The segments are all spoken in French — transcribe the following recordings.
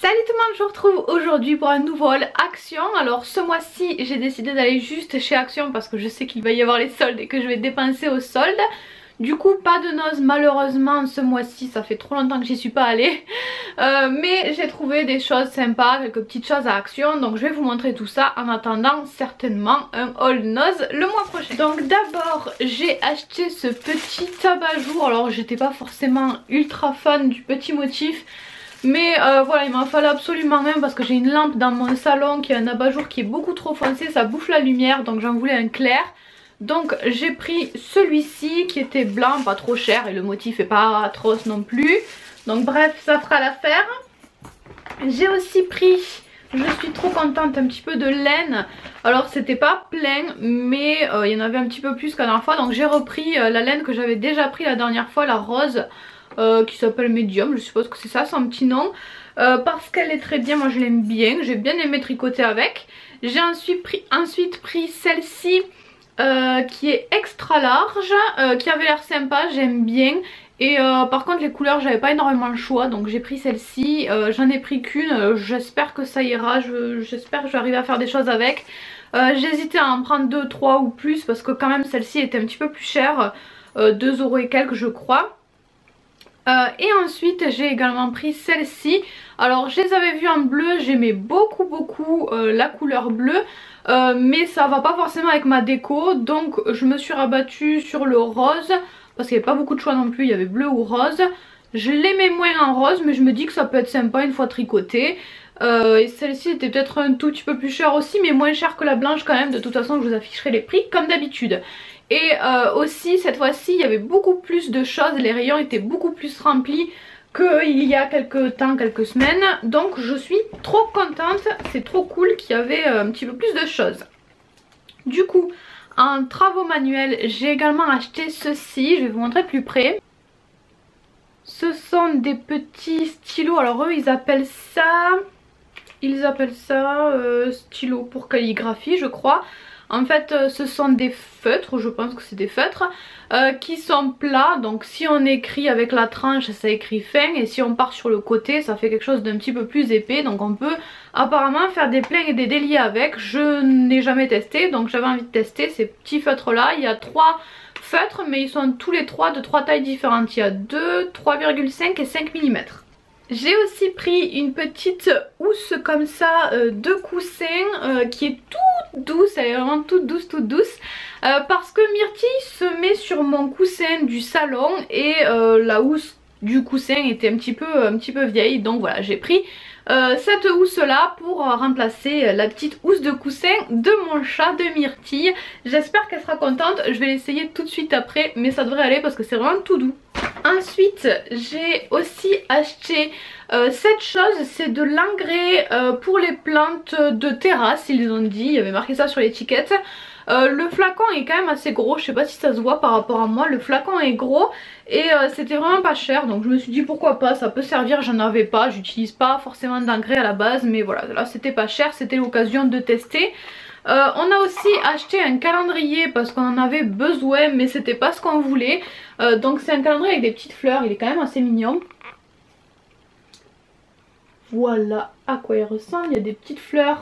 Salut tout le monde, je vous retrouve aujourd'hui pour un nouveau haul Action. Alors ce mois-ci j'ai décidé d'aller juste chez Action parce que je sais qu'il va y avoir les soldes et que je vais dépenser aux soldes. Du coup pas de noces malheureusement ce mois-ci, ça fait trop longtemps que j'y suis pas allée. Mais j'ai trouvé des choses sympas, quelques petites choses à Action. Donc je vais vous montrer tout ça en attendant certainement un haul noz le mois prochain. Donc d'abord j'ai acheté ce petit abat-jour. Alors j'étais pas forcément ultra fan du petit motif. Mais voilà, il m'en fallait absolument un parce que j'ai une lampe dans mon salon qui est un abat-jour qui est beaucoup trop foncé, ça bouffe la lumière, donc j'en voulais un clair. Donc j'ai pris celui-ci qui était blanc, pas trop cher, et le motif est pas atroce non plus. Donc bref, ça fera l'affaire. J'ai aussi pris, je suis trop contente, un petit peu de laine. Alors c'était pas plein, mais il y en avait un petit peu plus qu'à la dernière fois. Donc j'ai repris la laine que j'avais déjà pris la dernière fois, la rose. Qui s'appelle Medium, je suppose que c'est ça son petit nom, parce qu'elle est très bien, moi je l'aime bien, j'ai bien aimé tricoter avec. J'ai ensuite pris celle-ci qui est extra large, qui avait l'air sympa, j'aime bien. Et par contre les couleurs j'avais pas énormément le choix, donc j'ai pris celle-ci, j'en ai pris qu'une, j'espère que ça ira, j'espère que je vais arriver à faire des choses avec. J'hésitais à en prendre 2, 3 ou plus parce que quand même celle-ci était un petit peu plus chère, 2 € et quelques je crois. Et ensuite j'ai également pris celle-ci. Alors je les avais vues en bleu, j'aimais beaucoup la couleur bleue, mais ça va pas forcément avec ma déco, donc je me suis rabattue sur le rose parce qu'il n'y avait pas beaucoup de choix non plus, il y avait bleu ou rose. Je l'aimais moins en rose, mais je me dis que ça peut être sympa une fois tricoté. Et celle-ci était peut-être un tout petit peu plus chère aussi, mais moins chère que la blanche quand même. De toute façon je vous afficherai les prix comme d'habitude. Et aussi cette fois-ci il y avait beaucoup plus de choses, les rayons étaient beaucoup plus remplis qu'il y a quelques temps, quelques semaines. Donc je suis trop contente, c'est trop cool qu'il y avait un petit peu plus de choses. Du coup en travaux manuels j'ai également acheté ceci, je vais vous montrer plus près. Ce sont des petits stylos, alors eux ils appellent ça stylos pour calligraphie je crois. En fait ce sont des feutres, je pense que c'est des feutres qui sont plats, donc si on écrit avec la tranche ça écrit fin, et si on part sur le côté ça fait quelque chose d'un petit peu plus épais. Donc on peut apparemment faire des pleins et des déliés avec. Je n'ai jamais testé, donc j'avais envie de tester ces petits feutres là. Il y a 3 feutres mais ils sont tous les 3 de 3 tailles différentes. Il y a 2, 3,5 et 5 mm. J'ai aussi pris une petite housse comme ça de coussin qui est toute douce, elle est vraiment toute douce parce que Myrtille se met sur mon coussin du salon et la housse du coussin était un petit peu vieille, donc voilà j'ai pris cette housse là pour remplacer la petite housse de coussin de mon chat de Myrtille. J'espère qu'elle sera contente, je vais l'essayer tout de suite après, mais ça devrait aller parce que c'est vraiment tout doux. Ensuite j'ai aussi acheté cette chose, c'est de l'engrais pour les plantes de terrasse, ils ont dit, il y avait marqué ça sur l'étiquette. Le flacon est quand même assez gros, je sais pas si ça se voit par rapport à moi, le flacon est gros et c'était vraiment pas cher, donc je me suis dit pourquoi pas, ça peut servir. J'en avais pas, j'utilise pas forcément d'engrais à la base, mais voilà, là c'était pas cher, c'était l'occasion de tester. On a aussi acheté un calendrier parce qu'on en avait besoin mais c'était pas ce qu'on voulait, donc c'est un calendrier avec des petites fleurs, il est quand même assez mignon. Voilà à quoi il ressemble, il y a des petites fleurs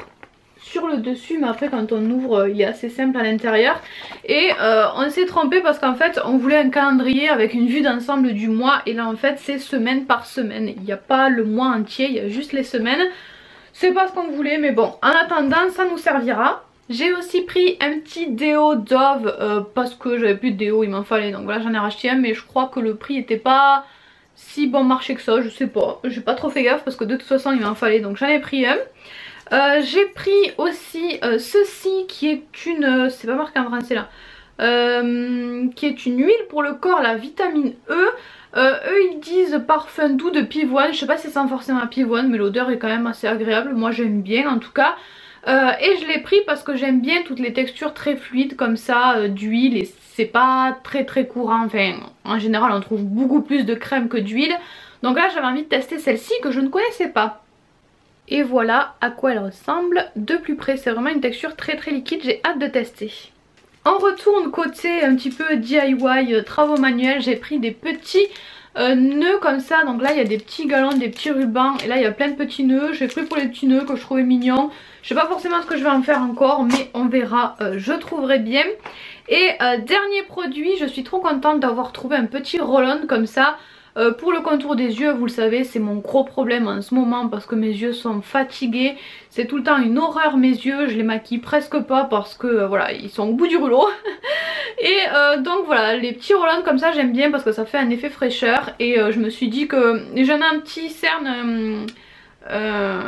sur le dessus mais après quand on ouvre il est assez simple à l'intérieur. Et on s'est trompé parce qu'en fait on voulait un calendrier avec une vue d'ensemble du mois et là en fait c'est semaine par semaine, il n'y a pas le mois entier, il y a juste les semaines. C'est pas ce qu'on voulait mais bon, en attendant ça nous servira. J'ai aussi pris un petit déo Dove parce que j'avais plus de déo, il m'en fallait, donc voilà j'en ai racheté un, mais je crois que le prix était pas si bon marché que ça, je sais pas, j'ai pas trop fait gaffe parce que de toute façon il m'en fallait, donc j'en ai pris un. J'ai pris aussi ceci qui est une, c'est pas marqué en français là, qui est une huile pour le corps, la vitamine E. Eux ils disent parfum doux de pivoine, je sais pas si ça sent forcément pivoine mais l'odeur est quand même assez agréable, moi j'aime bien en tout cas. Et je l'ai pris parce que j'aime bien toutes les textures très fluides comme ça d'huile, et c'est pas très courant, enfin en général on trouve beaucoup plus de crème que d'huile. Donc là j'avais envie de tester celle-ci que je ne connaissais pas. Et voilà à quoi elle ressemble de plus près, c'est vraiment une texture très liquide, j'ai hâte de tester. On retourne côté un petit peu DIY, travaux manuels, j'ai pris des petits nœuds comme ça. Donc là il y a des petits galons, des petits rubans et là il y a plein de petits nœuds. J'ai pris pour les petits nœuds que je trouvais mignons. Je sais pas forcément ce que je vais en faire encore, mais on verra, je trouverai bien. Et dernier produit, je suis trop contente d'avoir trouvé un petit roll-on comme ça. Pour le contour des yeux, vous le savez, c'est mon gros problème en ce moment parce que mes yeux sont fatigués. C'est tout le temps une horreur mes yeux, je les maquille presque pas parce que voilà, ils sont au bout du rouleau. Et donc voilà, les petits roll-on comme ça j'aime bien parce que ça fait un effet fraîcheur. Et je me suis dit que j'en ai un petit cerne...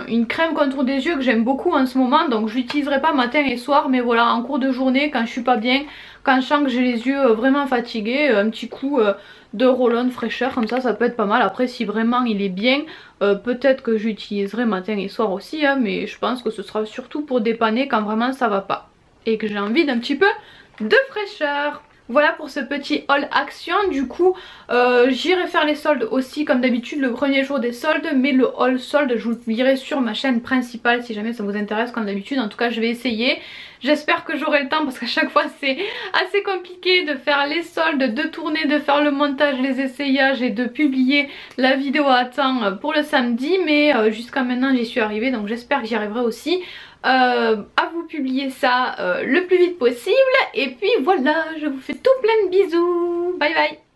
une crème contour des yeux que j'aime beaucoup en ce moment, donc je l'utiliserai pas matin et soir, mais voilà, en cours de journée quand je suis pas bien, quand je sens que j'ai les yeux vraiment fatigués, un petit coup de roll-on fraîcheur comme ça peut être pas mal. Après si vraiment il est bien, peut-être que j'utiliserai matin et soir aussi, hein, mais je pense que ce sera surtout pour dépanner quand vraiment ça va pas et que j'ai envie d'un petit peu de fraîcheur. Voilà pour ce petit haul action. Du coup j'irai faire les soldes aussi comme d'habitude le premier jour des soldes, mais le haul solde je vous le lirai sur ma chaîne principale si jamais ça vous intéresse comme d'habitude. En tout cas je vais essayer, j'espère que j'aurai le temps parce qu'à chaque fois c'est assez compliqué de faire les soldes, de tourner, de faire le montage, les essayages et de publier la vidéo à temps pour le samedi, mais jusqu'à maintenant j'y suis arrivée, donc j'espère que j'y arriverai aussi. À vous publier ça le plus vite possible. Et puis voilà, je vous fais tout plein de bisous. Bye bye.